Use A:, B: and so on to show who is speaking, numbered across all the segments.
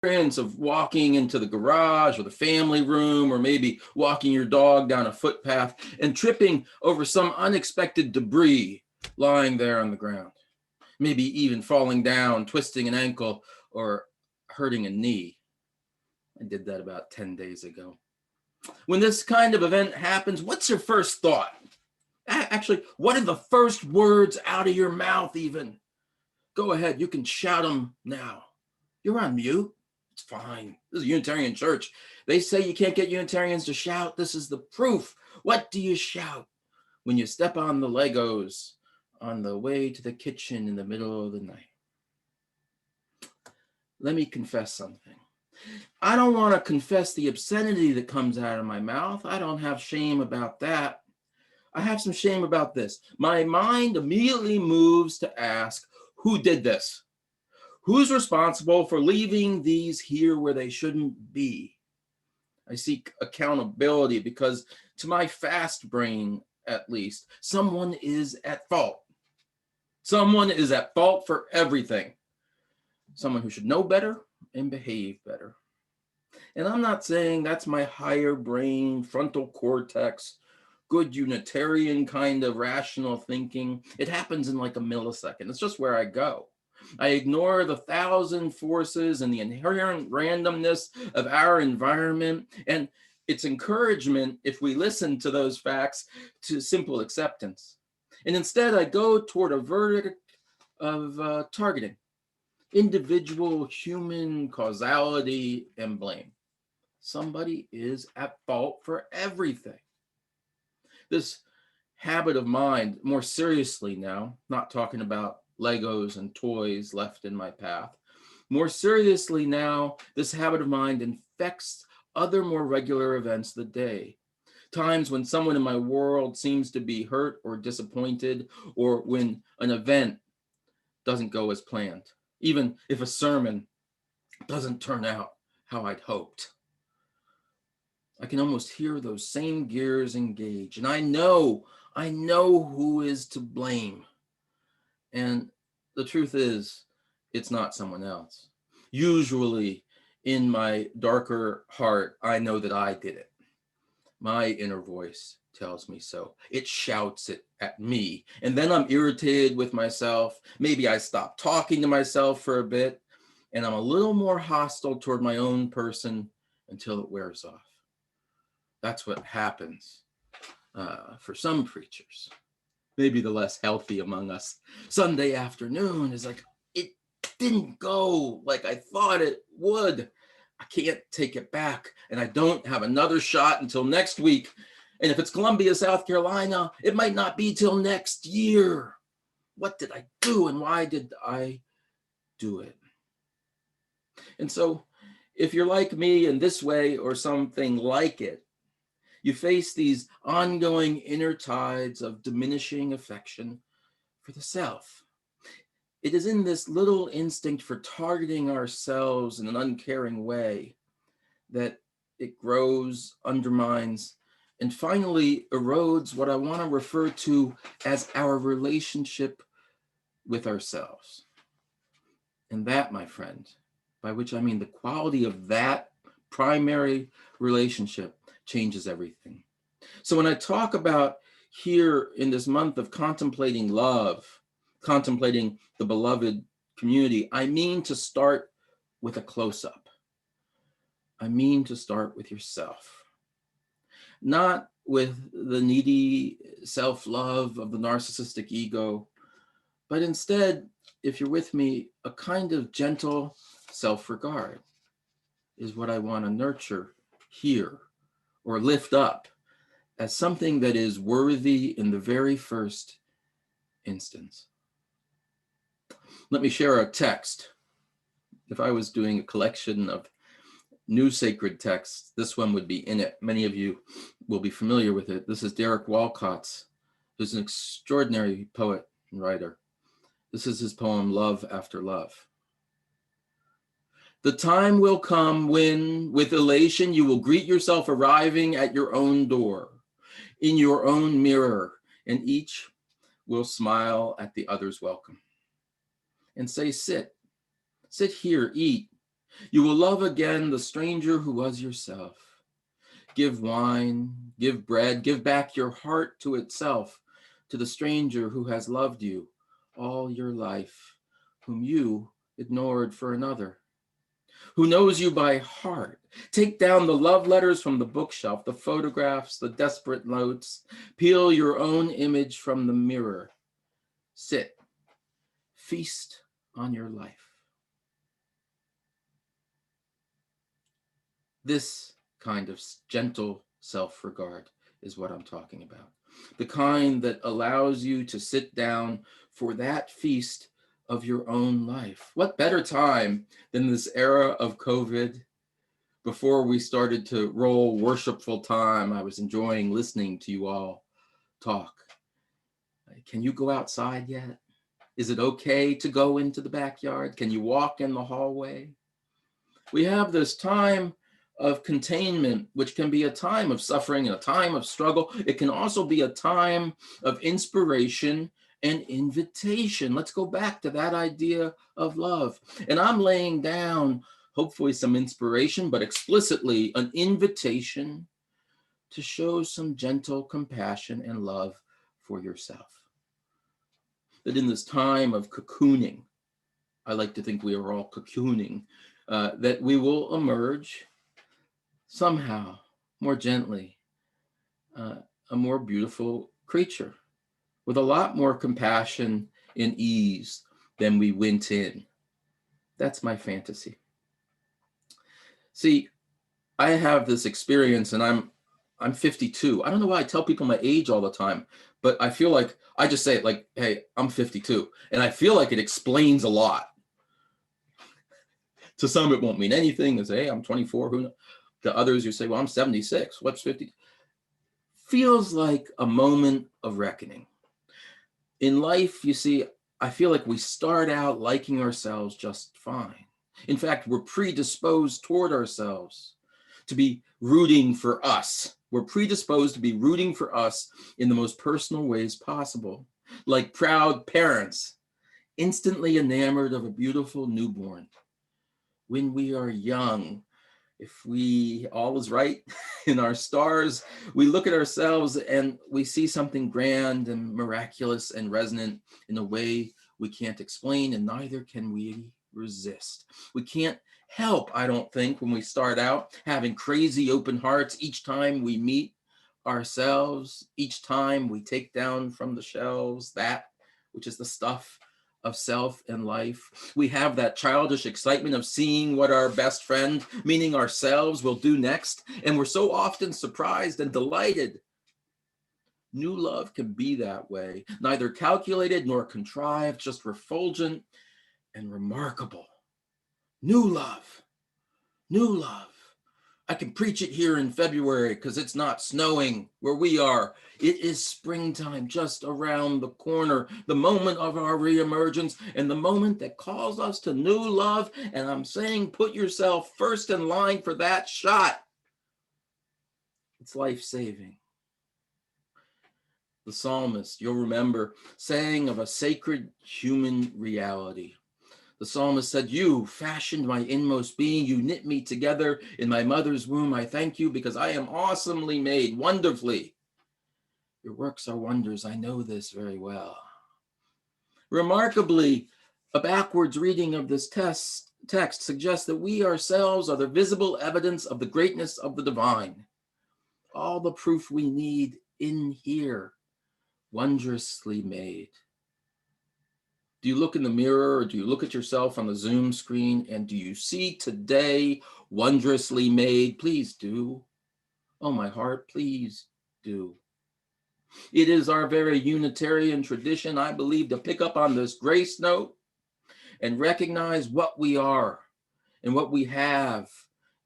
A: experience of walking into the garage or the family room, or maybe walking your dog down a footpath and tripping over some unexpected debris lying there on the ground. Maybe even falling down, twisting an ankle, or hurting a knee. I did that about 10 days ago. When this kind of event happens, what's your first thought? Actually, what are the first words out of your mouth even? Go ahead, you can shout them now. You're on mute. It's fine. This is a Unitarian church. They say you can't get Unitarians to shout. This is the proof. What do you shout when you step on the Legos on the way to the kitchen in the middle of the night? Let me confess something. I don't want to confess the obscenity that comes out of my mouth. I don't have shame about that. I have some shame about this. My mind immediately moves to ask, who did this? Who's responsible for leaving these here where they shouldn't be? I seek accountability because, to my fast brain at least, someone is at fault. Someone is at fault for everything. Someone who should know better and behave better. And I'm not saying that's my higher brain, frontal cortex, good Unitarian kind of rational thinking. It happens in like a millisecond. It's just where I go. I ignore the thousand forces and the inherent randomness of our environment and its encouragement, if we listen to those facts, to simple acceptance. And instead, I go toward a verdict of targeting, individual human causality and blame. Somebody is at fault for everything. This habit of mind, more seriously now, not talking about Legos and toys left in my path, more seriously now, this habit of mind infects other more regular events of the day. Times when someone in my world seems to be hurt or disappointed, or when an event doesn't go as planned, even if a sermon doesn't turn out how I'd hoped. I can almost hear those same gears engage, and I know who is to blame. And the truth is, it's not someone else. Usually, in my darker heart, I know that I did it. My inner voice tells me so. It shouts it at me. And then I'm irritated with myself. Maybe I stop talking to myself for a bit, and I'm a little more hostile toward my own person until it wears off. That's what happens for some preachers, maybe the less healthy among us. Sunday afternoon is like, it didn't go like I thought it would. I can't take it back, and I don't have another shot until next week. And if it's Columbia, South Carolina, it might not be till next year. What did I do, and why did I do it? And so, if you're like me in this way or something like it, you face these ongoing inner tides of diminishing affection for the self. It is in this little instinct for targeting ourselves in an uncaring way that it grows, undermines, and finally erodes what I want to refer to as our relationship with ourselves. And that, my friend, by which I mean the quality of that primary relationship, changes everything. So when I talk about here in this month of contemplating love, contemplating the beloved community, I mean to start with a close-up. I mean to start with yourself. Not with the needy self-love of the narcissistic ego, but instead, if you're with me, a kind of gentle self-regard is what I want to nurture here, or lift up as something that is worthy in the very first instance. Let me share a text. If I was doing a collection of new sacred texts, this one would be in it. Many of you will be familiar with it. This is Derek Walcott's, who's an extraordinary poet and writer. This is his poem, Love After Love. The time will come when, with elation, you will greet yourself arriving at your own door, in your own mirror, and each will smile at the other's welcome and say, sit here, eat. You will love again the stranger who was yourself. Give wine, give bread, give back your heart to itself, to the stranger who has loved you all your life, whom you ignored for another, who knows you by heart. Take down the love letters from the bookshelf, the photographs, the desperate notes. Peel your own image from the mirror. Sit, feast on your life. This kind of gentle self-regard is what I'm talking about. The kind that allows you to sit down for that feast of your own life. What better time than this era of COVID? Before we started to roll worshipful time, I was enjoying listening to you all talk. Can you go outside yet? Is it okay to go into the backyard? Can you walk in the hallway? We have this time of containment, which can be a time of suffering and a time of struggle. It can also be a time of inspiration and invitation. Let's go back to that idea of love. And I'm laying down, hopefully, some inspiration, but explicitly an invitation to show some gentle compassion and love for yourself. That in this time of cocooning, I like to think we are all cocooning, that we will emerge somehow more gently, a more beautiful creature with a lot more compassion and ease than we went in. That's my fantasy. See, I have this experience, and I'm 52. I don't know why I tell people my age all the time, but I feel like I just say it like, hey, I'm 52. And I feel like it explains a lot. To some, it won't mean anything. They say, hey, I'm 24. Who knows? To others, you say, well, I'm 76. What's 50? Feels like a moment of reckoning. In life, you see, I feel like we start out liking ourselves just fine. In fact, we're predisposed toward ourselves to be rooting for us. We're predisposed to be rooting for us in the most personal ways possible, like proud parents, instantly enamored of a beautiful newborn. When we are young, if we all is right in our stars, we look at ourselves and we see something grand and miraculous and resonant in a way we can't explain, and neither can we resist. We can't help, I don't think, when we start out having crazy open hearts each time we meet ourselves, each time we take down from the shelves that which is the stuff of self and life. We have that childish excitement of seeing what our best friend, meaning ourselves, will do next. And we're so often surprised and delighted. New love can be that way, neither calculated nor contrived, just refulgent and remarkable. New love, new love. I can preach it here in February because it's not snowing where we are. It is springtime just around the corner, the moment of our reemergence and the moment that calls us to new love. And I'm saying, put yourself first in line for that shot. It's life-saving. The psalmist, you'll remember, sang of a sacred human reality. The psalmist said, you fashioned my inmost being. You knit me together in my mother's womb. I thank you because I am awesomely made, wonderfully. Your works are wonders. I know this very well. Remarkably, a backwards reading of this text suggests that we ourselves are the visible evidence of the greatness of the divine. All the proof we need in here, wondrously made. Do you look in the mirror or do you look at yourself on the Zoom screen and do you see today wondrously made? Please do. Oh, my heart, please do. It is our very Unitarian tradition, I believe, to pick up on this grace note and recognize what we are and what we have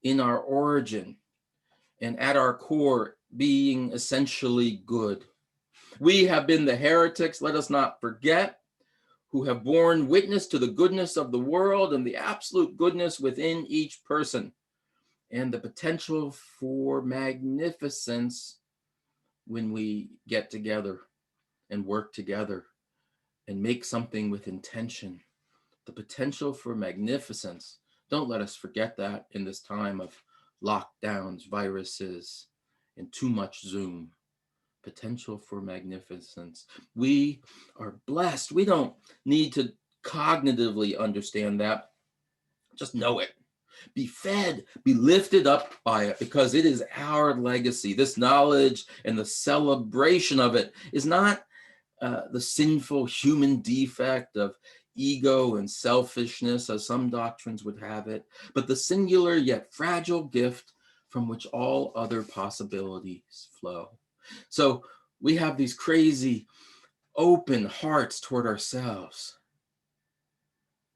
A: in our origin and at our core being essentially good. We have been the heretics, let us not forget, who have borne witness to the goodness of the world and the absolute goodness within each person and the potential for magnificence when we get together and work together and make something with intention. The potential for magnificence, Don't let us forget that in this time of lockdowns, viruses, and too much Zoom. Potential for magnificence. We are blessed. We don't need to cognitively understand that. Just know it. Be fed, be lifted up by it, because it is our legacy. This knowledge and the celebration of it is not the sinful human defect of ego and selfishness, as some doctrines would have it, but the singular yet fragile gift from which all other possibilities flow. So we have these crazy open hearts toward ourselves.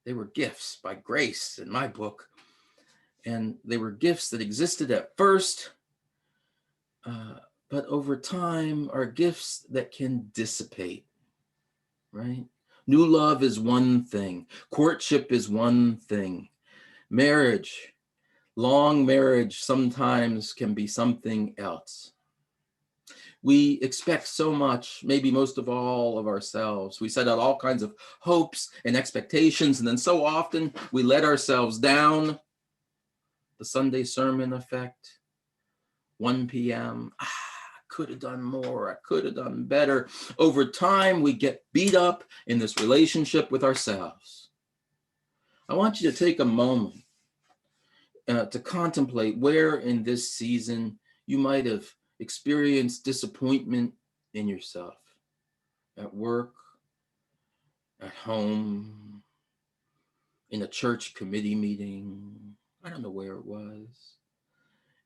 A: They were gifts by grace in my book, and they were gifts that existed at first, but over time are gifts that can dissipate, right? New love is one thing. Courtship is one thing. Marriage, long marriage, sometimes can be something else. We expect so much, maybe most of all, of ourselves. We set out all kinds of hopes and expectations, and then so often we let ourselves down. The Sunday sermon effect, 1 p.m. I could have done more. I could have done better. Over time, we get beat up in this relationship with ourselves. I want you to take a moment to contemplate where in this season you might have experienced disappointment in yourself, at work, at home, in a church committee meeting. I don't know where it was,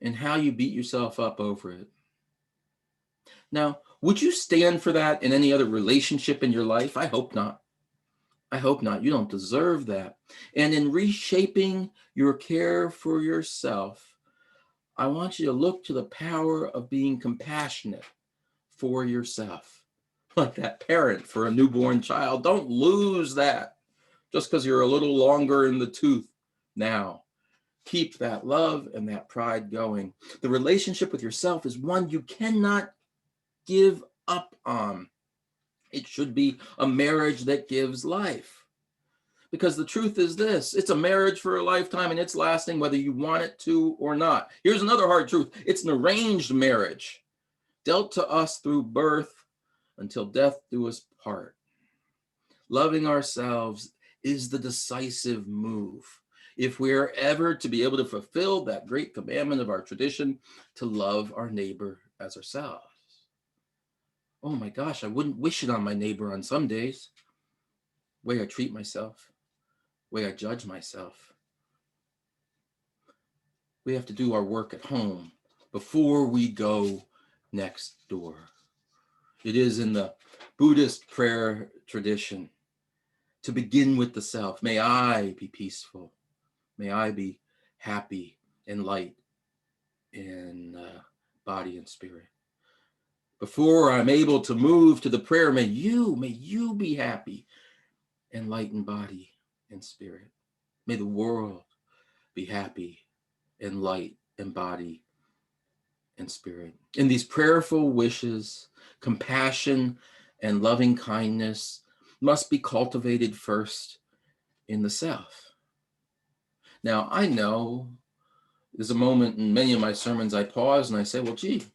A: and how you beat yourself up over it. Now, would you stand for that in any other relationship in your life? I hope not. I hope not. You don't deserve that. And in reshaping your care for yourself, I want you to look to the power of being compassionate for yourself. Like that parent for a newborn child. Don't lose that just because you're a little longer in the tooth now. Keep that love and that pride going. The relationship with yourself is one you cannot give up on. It should be a marriage that gives life. Because the truth is this, it's a marriage for a lifetime, and it's lasting whether you want it to or not. Here's another hard truth. It's an arranged marriage, dealt to us through birth until death do us part. Loving ourselves is the decisive move if we are ever to be able to fulfill that great commandment of our tradition to love our neighbor as ourselves. Oh my gosh, I wouldn't wish it on my neighbor on some days. The way I treat myself, the way I judge myself. We have to do our work at home before we go next door. It is in the Buddhist prayer tradition to begin with the self. May I be peaceful. May I be happy and light in body and spirit. Before I'm able to move to the prayer, may you be happy and light in body and spirit. May the world be happy and light in body and spirit. In these prayerful wishes, compassion and loving kindness must be cultivated first in the self. Now, I know there's a moment in many of my sermons I pause and I say, well, gee,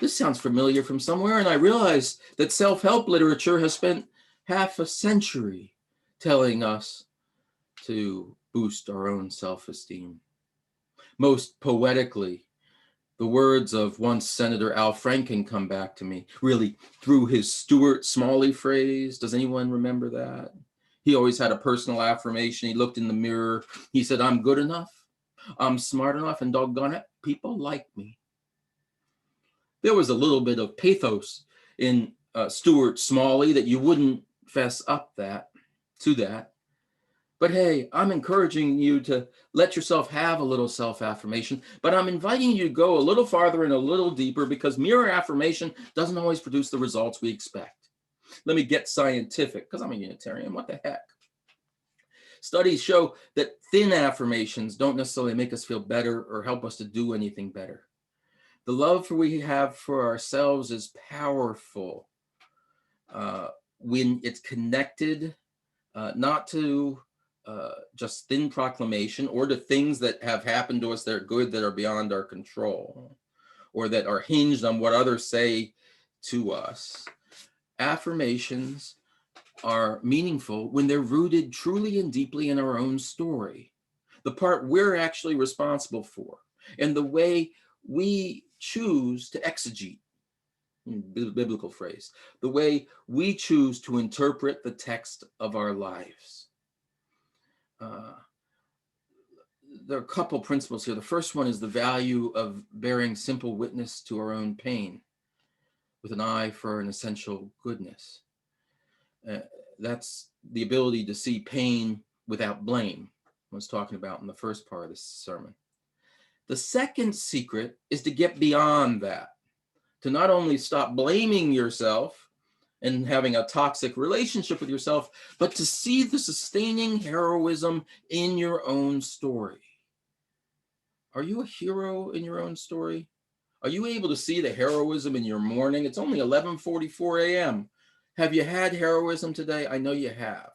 A: this sounds familiar from somewhere. And I realize that self-help literature has spent half a century telling us to boost our own self-esteem. Most poetically, the words of once Senator Al Franken come back to me, really through his Stuart Smalley phrase. Does anyone remember that? He always had a personal affirmation. He looked in the mirror. He said, I'm good enough. I'm smart enough, and doggone it, people like me. There was a little bit of pathos in Stuart Smalley that you wouldn't fess up to that. But hey, I'm encouraging you to let yourself have a little self-affirmation, but I'm inviting you to go a little farther and a little deeper, because mere affirmation doesn't always produce the results we expect. Let me get scientific, because I'm a Unitarian. What the heck? Studies show that thin affirmations don't necessarily make us feel better or help us to do anything better. The love we have for ourselves is powerful when it's connected not to just thin proclamation, or to things that have happened to us that are good, that are beyond our control, or that are hinged on what others say to us. Affirmations are meaningful when they're rooted truly and deeply in our own story, the part we're actually responsible for, and the way we choose to exegete, biblical phrase, the way we choose to interpret the text of our lives. There are a couple principles here. The first one is the value of bearing simple witness to our own pain with an eye for an essential goodness. That's the ability to see pain without blame, I was talking about in the first part of this sermon. The second secret is to get beyond that, to not only stop blaming yourself and having a toxic relationship with yourself, but to see the sustaining heroism in your own story. Are you a hero in your own story? Are you able to see the heroism in your morning? It's only 11:44 a.m. Have you had heroism today? I know you have.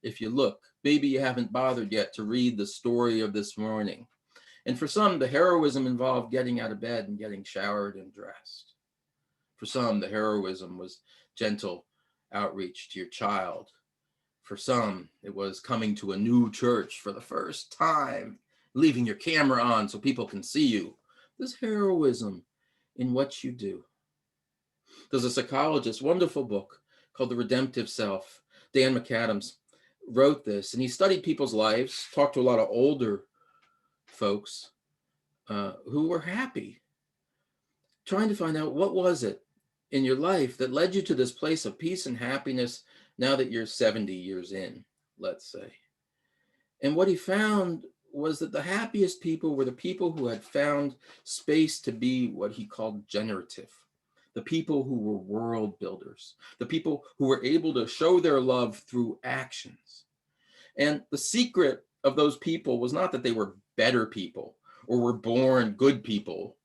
A: If you look, maybe you haven't bothered yet to read the story of this morning. And for some, the heroism involved getting out of bed and getting showered and dressed. For some, the heroism was gentle outreach to your child. For some, it was coming to a new church for the first time, leaving your camera on so people can see you. There's heroism in what you do. There's a psychologist, wonderful book called The Redemptive Self. Dan McAdams wrote this, and he studied people's lives, talked to a lot of older folks who were happy, trying to find out what was it in your life that led you to this place of peace and happiness now that you're 70 years in, let's say. And what he found was that the happiest people were the people who had found space to be what he called generative, the people who were world builders, the people who were able to show their love through actions. And the secret of those people was not that they were better people or were born good people,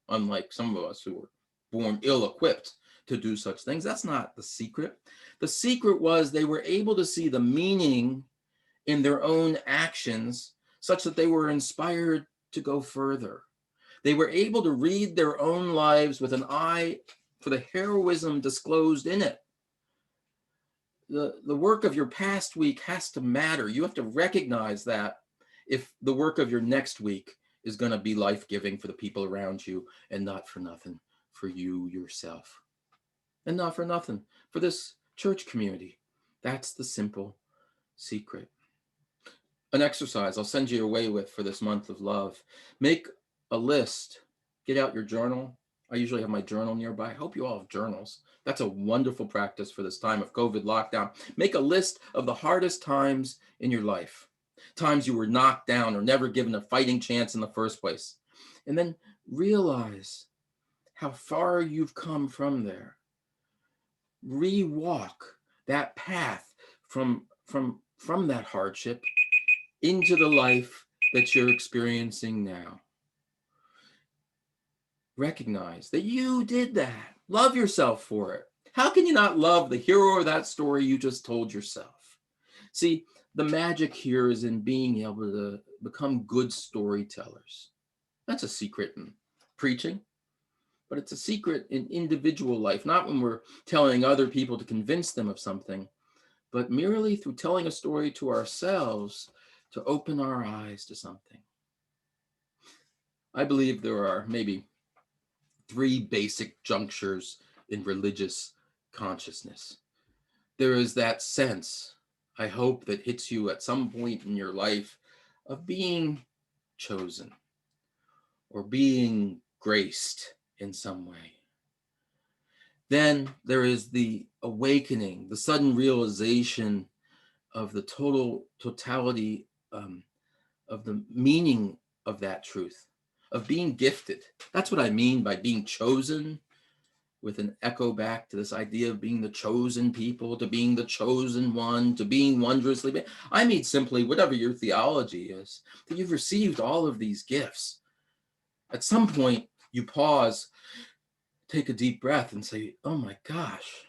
A: unlike some of us who were born ill-equipped to do such things. That's not the secret. The secret was they were able to see the meaning in their own actions such that they were inspired to go further. They were able to read their own lives with an eye for the heroism disclosed in it. The work of your past week has to matter. You have to recognize that if the work of your next week is going to be life-giving for the people around you, and not for nothing for you yourself, and not for nothing for this church community. That's the simple secret. An exercise I'll send you away with for this month of love. Make a list. Get out your journal. I usually have my journal nearby. I hope you all have journals. That's a wonderful practice for this time of COVID lockdown. Make a list of the hardest times in your life, times you were knocked down or never given a fighting chance in the first place. And then realize how far you've come from there. Re-walk that path from that hardship into the life that you're experiencing now. Recognize that you did that. Love yourself for it. How can you not love the hero of that story you just told yourself? See, the magic here is in being able to become good storytellers. That's a secret in preaching, but it's a secret in individual life, not when we're telling other people to convince them of something, but merely through telling a story to ourselves to open our eyes to something. I believe there are maybe 3 basic junctures in religious consciousness. There is that sense, I hope, that hits you at some point in your life of being chosen or being graced in some way. Then there is the awakening, the sudden realization of the totality of the meaning of that truth, of being gifted. That's what I mean by being chosen, with an echo back to this idea of being the chosen people, to being the chosen one, to being wondrously made. I mean simply, whatever your theology is, that you've received all of these gifts. At some point, you pause, take a deep breath and say, oh my gosh,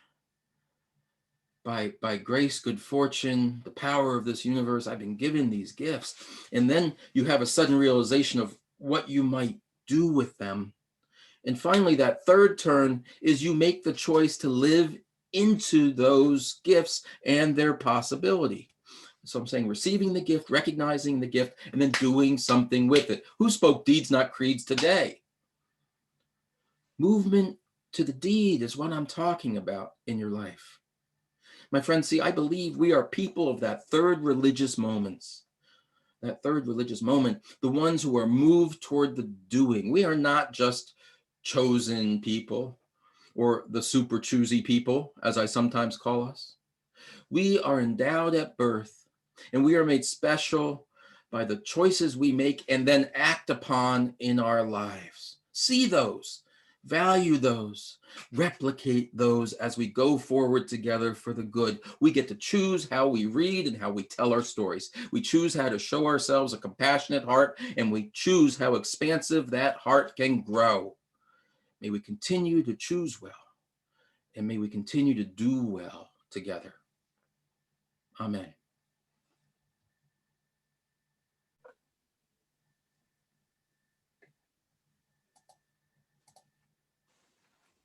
A: by grace, good fortune, the power of this universe, I've been given these gifts. And then you have a sudden realization of what you might do with them. And finally, that third turn is you make the choice to live into those gifts and their possibility. So I'm saying receiving the gift, recognizing the gift, and then doing something with it. Who spoke deeds, not creeds today? Movement to the deed is what I'm talking about in your life. My friends, see, I believe we are people of that third religious moments. That third religious moment, the ones who are moved toward the doing. We are not just chosen people or the super choosy people, as I sometimes call us. We are endowed at birth, and we are made special by the choices we make and then act upon in our lives. See those, value those, replicate those as we go forward together for the good. We get to choose how we read and how we tell our stories. We choose how to show ourselves a compassionate heart, and we choose how expansive that heart can grow. May we continue to choose well, and may we continue to do well together. Amen.